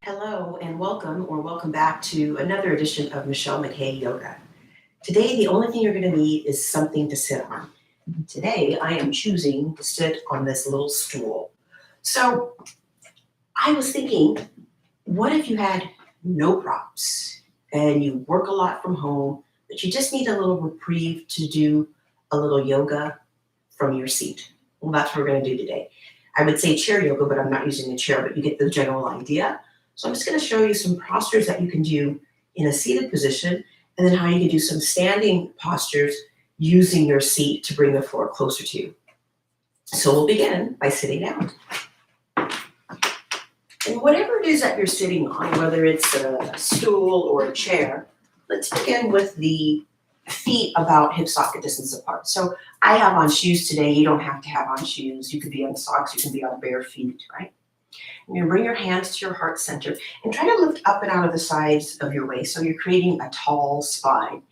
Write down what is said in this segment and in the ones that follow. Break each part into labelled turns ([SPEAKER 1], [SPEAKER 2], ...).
[SPEAKER 1] Hello and welcome back to another edition of Michelle McKay Yoga. Today, the only thing you're going to need is something to sit on. Today, I am choosing to sit on this little stool. So, I was thinking, what if you had no props and you work a lot from home, but you just need a little reprieve to do a little yoga from your seat? Well, that's what we're going to do today. I would say chair yoga, but I'm not using a chair, but you get the general idea. So I'm just going to show you some postures that you can do in a seated position, and then how you can do some standing postures using your seat to bring the floor closer to you. So we'll begin by sitting down. And whatever it is that you're sitting on, whether it's a stool or a chair, let's begin with the feet about hip socket distance apart. So I have on shoes today. You don't have to have on shoes. You could be on socks. You can be on bare feet, right? You're going to bring your hands to your heart center and try to lift up and out of the sides of your waist. So you're creating a tall spine.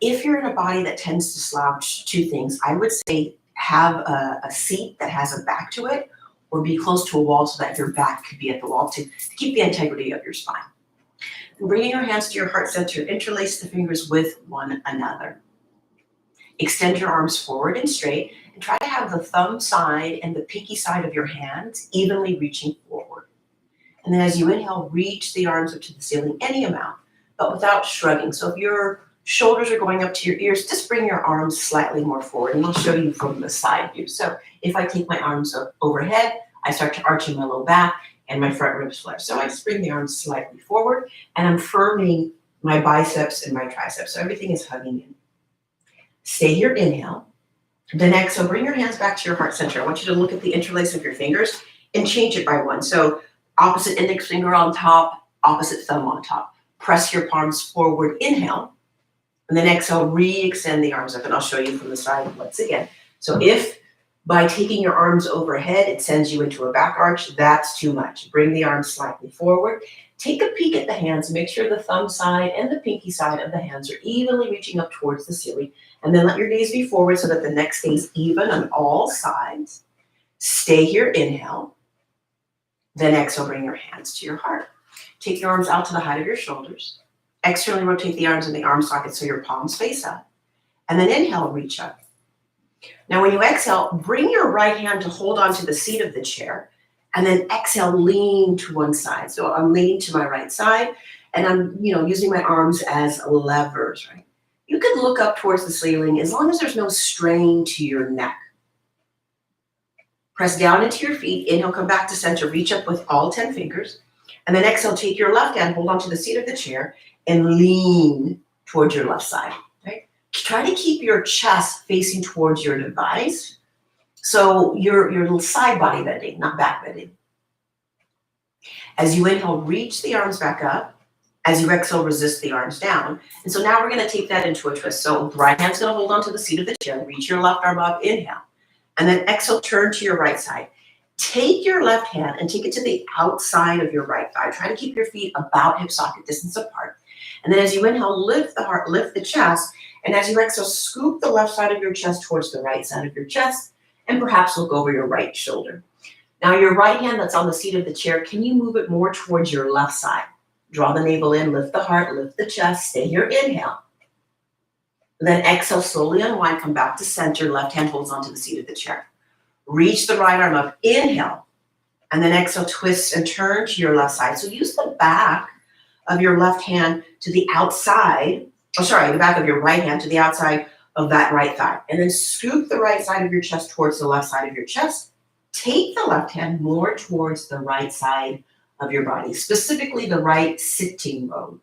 [SPEAKER 1] If you're in a body that tends to slouch, two things. I would say have a seat that has a back to it, or be close to a wall so that your back could be at the wall to keep the integrity of your spine. And bringing your hands to your heart center, interlace the fingers with one another. Extend your arms forward and straight, and try to have the thumb side and the pinky side of your hands evenly reaching forward. And then as you inhale, reach the arms up to the ceiling, any amount, but without shrugging. So if your shoulders are going up to your ears, just bring your arms slightly more forward, and I'll show you from the side view. So if I take my arms up overhead, I start to arch in my low back and my front ribs flare. So I just bring the arms slightly forward, and I'm firming my biceps and my triceps. So everything is hugging in. Stay here, inhale. Then exhale, bring your hands back to your heart center. I want you to look at the interlace of your fingers and change it by one. So opposite index finger on top, opposite thumb on top. Press your palms forward, inhale. And then exhale, re-extend the arms up. And I'll show you from the side once again. So if by taking your arms overhead, it sends you into a back arch, that's too much. Bring the arms slightly forward. Take a peek at the hands. Make sure the thumb side and the pinky side of the hands are evenly reaching up towards the ceiling. And then let your gaze be forward so that the neck stays even on all sides. Stay here, inhale. Then exhale, bring your hands to your heart. Take your arms out to the height of your shoulders. Externally rotate the arms in the arm socket so your palms face up. And then inhale, reach up. Now when you exhale, bring your right hand to hold onto the seat of the chair. And then exhale, lean to one side. So I'm leaning to my right side, and I'm using my arms as levers, right? You can look up towards the ceiling as long as there's no strain to your neck. Press down into your feet. Inhale, come back to center. Reach up with all 10 fingers. And then exhale, take your left hand, hold onto the seat of the chair, and lean towards your left side. Right? Try to keep your chest facing towards your device. So your little side body bending, not back bending. As you inhale, reach the arms back up. As you exhale, resist the arms down. And so now we're going to take that into a twist. So the right hand's going to hold onto the seat of the chair. Reach your left arm up, inhale. And then exhale, turn to your right side. Take your left hand and take it to the outside of your right thigh. Try to keep your feet about hip socket distance apart. And then as you inhale, lift the heart, lift the chest. And as you exhale, scoop the left side of your chest towards the right side of your chest. And perhaps look over your right shoulder. Now your right hand that's on the seat of the chair, can you move it more towards your left side? Draw the navel in, lift the heart, lift the chest, stay here, inhale. Then exhale, slowly unwind, come back to center, left hand holds onto the seat of the chair. Reach the right arm up, inhale. And then exhale, twist and turn to your left side. So use the back of your left hand to the outside, the back of your right hand to the outside of that right thigh. And then scoop the right side of your chest towards the left side of your chest. Take the left hand more towards the right side of your body, specifically the right sitting bone.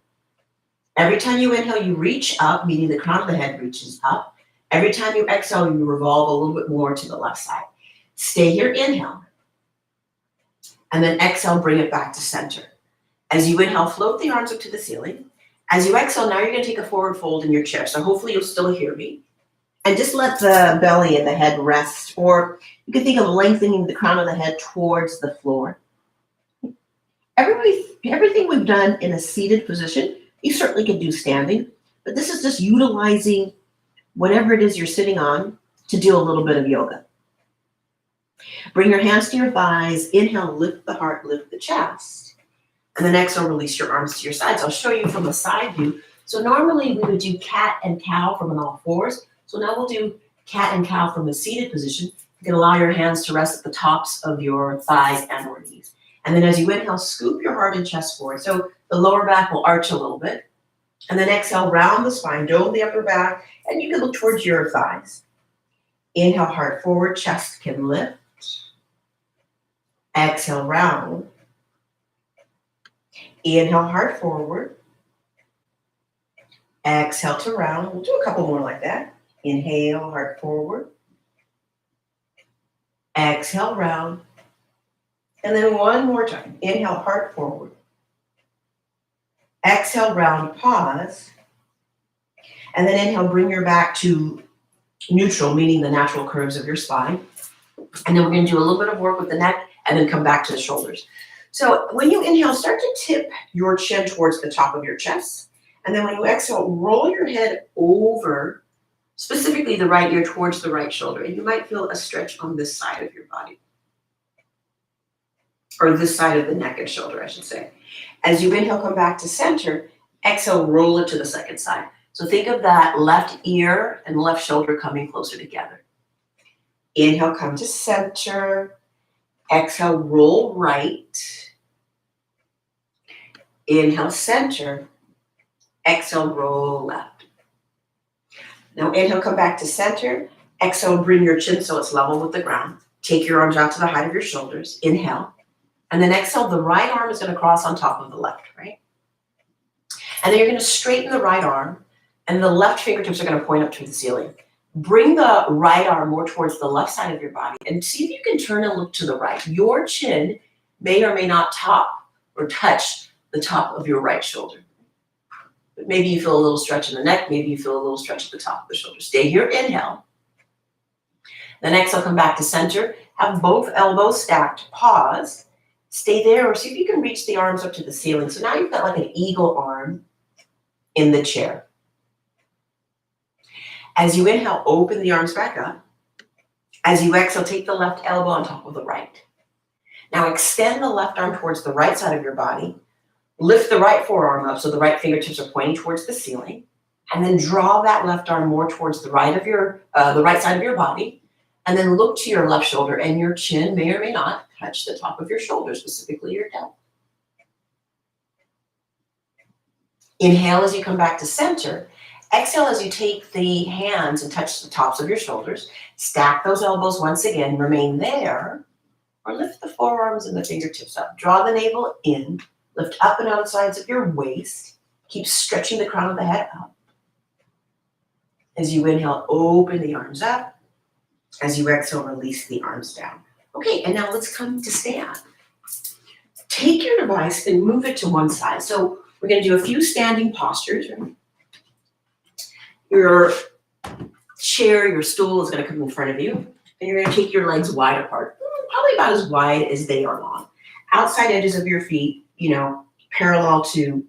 [SPEAKER 1] Every time you inhale, you reach up, meaning the crown of the head reaches up. Every time you exhale, you revolve a little bit more to the left side. Stay here, inhale. And then exhale, bring it back to center. As you inhale, float the arms up to the ceiling. As you exhale, now you're going to take a forward fold in your chair. So hopefully you'll still hear me. And just let the belly and the head rest, or you can think of lengthening the crown of the head towards the floor. Everything we've done in a seated position, you certainly can do standing, but this is just utilizing whatever it is you're sitting on to do a little bit of yoga. Bring your hands to your thighs. Inhale, lift the heart, lift the chest. And then exhale, release your arms to your sides. I'll show you from a side view. So normally we would do cat and cow from on all fours. So now we'll do cat and cow from the seated position. You can allow your hands to rest at the tops of your thighs and or knees. And then as you inhale, scoop your heart and chest forward. So the lower back will arch a little bit. And then exhale, round the spine, dome the upper back, and you can look towards your thighs. Inhale, heart forward, chest can lift. Exhale, round. Inhale, heart forward. Exhale to round. We'll do a couple more like that. Inhale, heart forward. Exhale, round. And then one more time. Inhale, heart forward. Exhale, round, pause. And then inhale, bring your back to neutral, meaning the natural curves of your spine. And then we're going to do a little bit of work with the neck and then come back to the shoulders. So when you inhale, start to tip your chin towards the top of your chest. And then when you exhale, roll your head over, specifically the right ear towards the right shoulder. And you might feel a stretch on this side of your body. Or this side of the neck and shoulder, I should say. As you inhale, come back to center. Exhale, roll it to the second side. So think of that left ear and left shoulder coming closer together. Inhale, come to center. Exhale, roll right. Inhale, center. Exhale, roll left. Now inhale, come back to center. Exhale, bring your chin so it's level with the ground. Take your arms out to the height of your shoulders. Inhale. And then exhale, the right arm is going to cross on top of the left, right? And then you're going to straighten the right arm, and the left fingertips are going to point up to the ceiling. Bring the right arm more towards the left side of your body and see if you can turn and look to the right. Your chin may or may not top or touch the top of your right shoulder. But maybe you feel a little stretch in the neck, maybe you feel a little stretch at the top of the shoulder. Stay here, inhale. Then exhale, come back to center. Have both elbows stacked, pause. Stay there or see if you can reach the arms up to the ceiling. So now you've got like an eagle arm in the chair. As you inhale, open the arms back up. As you exhale, take the left elbow on top of the right. Now extend the left arm towards the right side of your body. Lift the right forearm up so the right fingertips are pointing towards the ceiling. And then draw that left arm more towards the right side of your body. And then look to your left shoulder, and your chin may or may not touch the top of your shoulder, specifically your delt. Inhale as you come back to center. Exhale as you take the hands and touch the tops of your shoulders. Stack those elbows once again. Remain there. Or lift the forearms and the fingertips up. Draw the navel in. Lift up and out the sides of your waist. Keep stretching the crown of the head up. As you inhale, open the arms up. As you exhale, release the arms down. Okay, and now let's come to stand. Take your device and move it to one side. So we're going to do a few standing postures. Your chair, your stool is going to come in front of you, and you're going to take your legs wide apart, probably about as wide as they are long. Outside edges of your feet, parallel to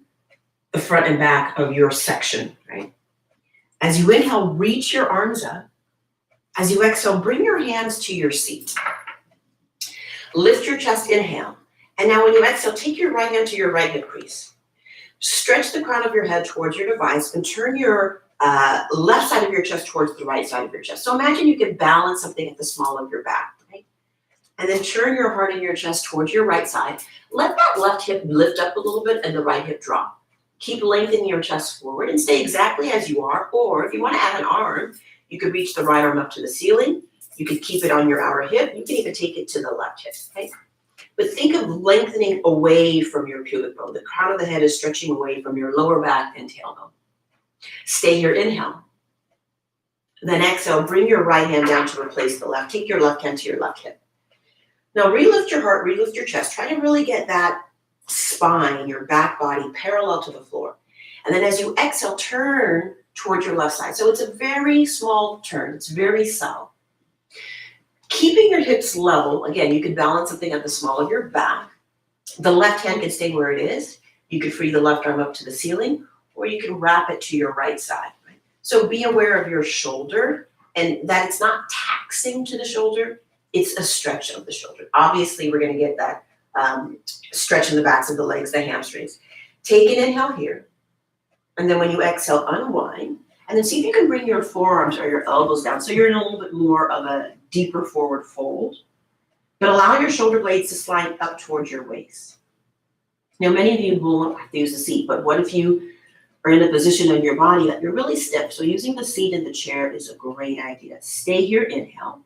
[SPEAKER 1] the front and back of your section, right? As you inhale, reach your arms up. As you exhale, bring your hands to your seat. Lift your chest, inhale. And now when you exhale, take your right hand to your right hip crease. Stretch the crown of your head towards your device and turn your left side of your chest towards the right side of your chest. So imagine you can balance something at the small of your back, right? And then turn your heart and your chest towards your right side. Let that left hip lift up a little bit and the right hip drop. Keep lengthening your chest forward and stay exactly as you are. Or if you want to add an arm, you could reach the right arm up to the ceiling. You could keep it on your outer hip. You can even take it to the left hip, okay? But think of lengthening away from your pubic bone. The crown of the head is stretching away from your lower back and tailbone. Stay here, inhale. Then exhale, bring your right hand down to replace the left. Take your left hand to your left hip. Now relift your heart, relift your chest. Try to really get that spine, your back body, parallel to the floor. And then as you exhale, turn towards your left side. So it's a very small turn. It's very subtle. Keeping your hips level, again, you can balance something at the small of your back. The left hand can stay where it is. You can free the left arm up to the ceiling, or you can wrap it to your right side. Right? So be aware of your shoulder and that it's not taxing to the shoulder. It's a stretch of the shoulder. Obviously, we're going to get that stretching the backs of the legs, the hamstrings. Take an inhale here, and then when you exhale, unwind, and then see if you can bring your forearms or your elbows down so you're in a little bit more of a deeper forward fold, but allow your shoulder blades to slide up towards your waist. Now, many of you won't have to use the seat, but what if you are in a position in your body that you're really stiff? So using the seat in the chair is a great idea. Stay here, inhale.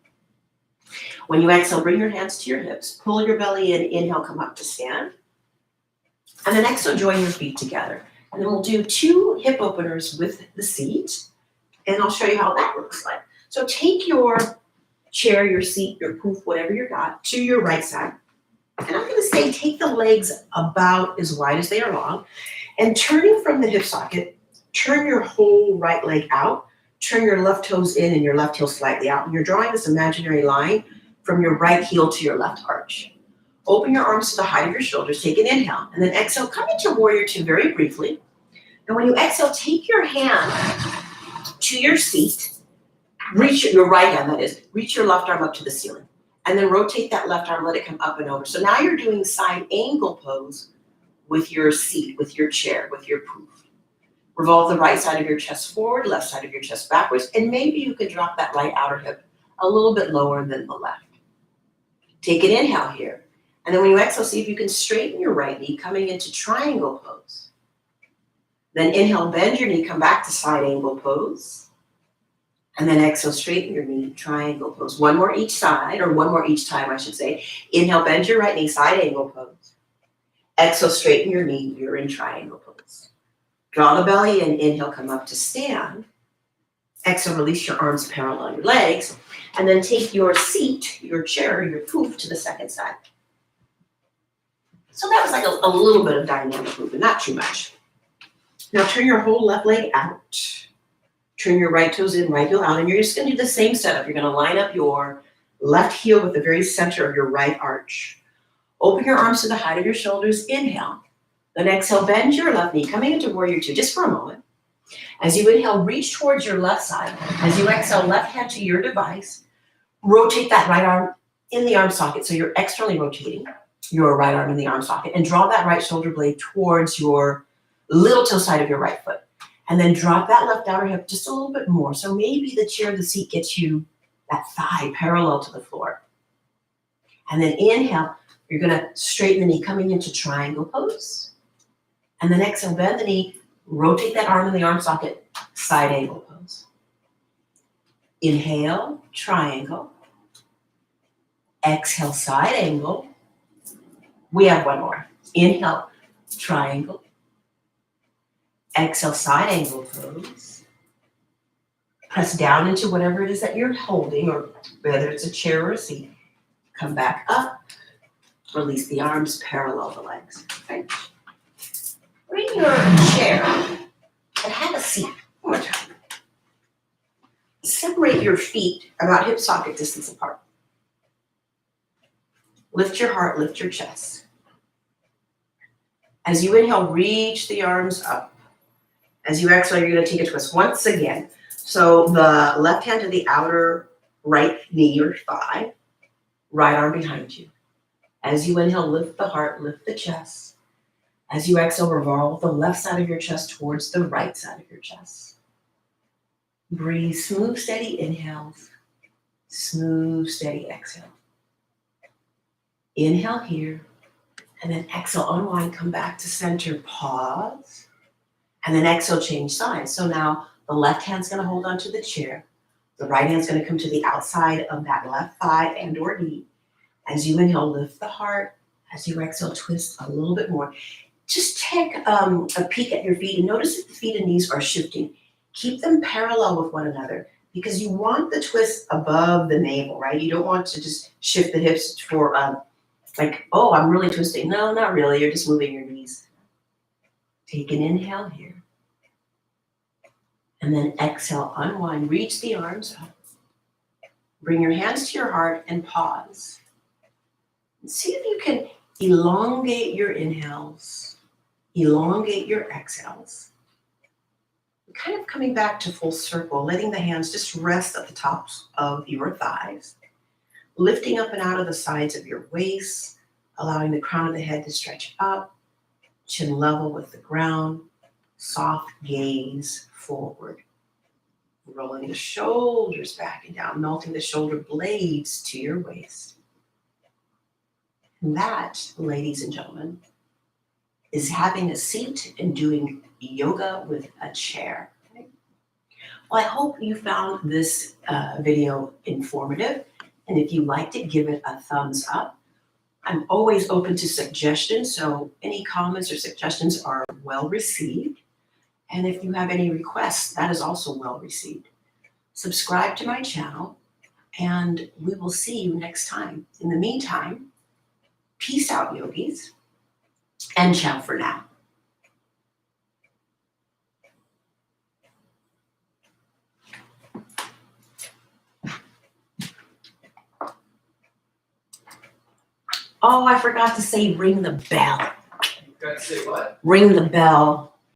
[SPEAKER 1] When you exhale, bring your hands to your hips, pull your belly in, inhale, come up to stand. And then exhale, join your feet together. And then we'll do 2 hip openers with the seat, and I'll show you how that looks like. So take your chair, your seat, your poof, whatever you got, to your right side. And I'm gonna say take the legs about as wide as they are long, and turning from the hip socket, turn your whole right leg out, turn your left toes in and your left heel slightly out. And you're drawing this imaginary line from your right heel to your left arch. Open your arms to the height of your shoulders, take an inhale, and then exhale, come into warrior 2 very briefly. And when you exhale, take your hand to your seat, reach your right hand, that is, reach your left arm up to the ceiling. And then rotate that left arm, let it come up and over. So now you're doing side angle pose with your seat, with your chair, with your poof. Revolve the right side of your chest forward, left side of your chest backwards, and maybe you could drop that right outer hip a little bit lower than the left. Take an inhale here. And then when you exhale, see if you can straighten your right knee, coming into triangle pose. Then inhale, bend your knee, come back to side angle pose. And then exhale, straighten your knee, triangle pose. 1 more each side, or 1 more each time, I should say. Inhale, bend your right knee, side angle pose. Exhale, straighten your knee, you're in triangle pose. Draw the belly in, inhale, come up to stand. Exhale, release your arms parallel your legs. And then take your seat, your chair, your poof to the second side. So that was like a little bit of dynamic movement, not too much. Now turn your whole left leg out. Turn your right toes in, right heel out, and you're just gonna do the same setup. You're gonna line up your left heel with the very center of your right arch. Open your arms to the height of your shoulders, inhale. Then exhale, bend your left knee, coming into warrior 2, just for a moment. As you inhale, reach towards your left side. As you exhale, left hand to your device. Rotate that right arm in the arm socket, so you're externally rotating your right arm in the arm socket, and draw that right shoulder blade towards your little toe side of your right foot. And then drop that left outer hip just a little bit more. So maybe the chair, the seat gets you that thigh parallel to the floor. And then inhale, you're gonna straighten the knee, coming into triangle pose. And then exhale, bend the knee, rotate that arm in the arm socket, side angle pose. Inhale, triangle. Exhale, side angle. We have 1 more. Inhale, triangle. Exhale, side angle pose. Press down into whatever it is that you're holding, or whether it's a chair or a seat. Come back up. Release the arms, parallel the legs. Okay. Bring your chair and have a seat. One more time. Separate your feet about hip socket distance apart. Lift your heart, lift your chest. As you inhale, reach the arms up. As you exhale, you're going to take a twist once again. So the left hand to the outer right knee or thigh, right arm behind you. As you inhale, lift the heart, lift the chest. As you exhale, revolve the left side of your chest towards the right side of your chest. Breathe, smooth, steady inhales, smooth, steady exhale. Inhale here, and then exhale, unwind, come back to center, pause. And then exhale, change sides. So now the left hand's gonna hold onto the chair. The right hand's gonna come to the outside of that left thigh and or knee. As you inhale, lift the heart. As you exhale, twist a little bit more. Just take a peek at your feet and notice if the feet and knees are shifting. Keep them parallel with one another because you want the twist above the navel, right? You don't want to just shift the hips for like, oh, I'm really twisting. No, not really. You're just moving your knees. Take an inhale here. And then exhale, unwind, reach the arms up. Bring your hands to your heart and pause. And see if you can elongate your inhales, elongate your exhales. Kind of coming back to full circle, letting the hands just rest at the tops of your thighs, lifting up and out of the sides of your waist, allowing the crown of the head to stretch up, chin level with the ground, soft gaze forward. Rolling the shoulders back and down, melting the shoulder blades to your waist. And that, ladies and gentlemen, is having a seat and doing yoga with a chair. Well, I hope you found this video informative. And if you liked it, give it a thumbs up. I'm always open to suggestions, so any comments or suggestions are well received. And if you have any requests, that is also well received. Subscribe to my channel, and we will see you next time. In the meantime, peace out, yogis, and ciao for now. Oh, I forgot to say ring the bell.
[SPEAKER 2] You got to say what?
[SPEAKER 1] Ring the bell.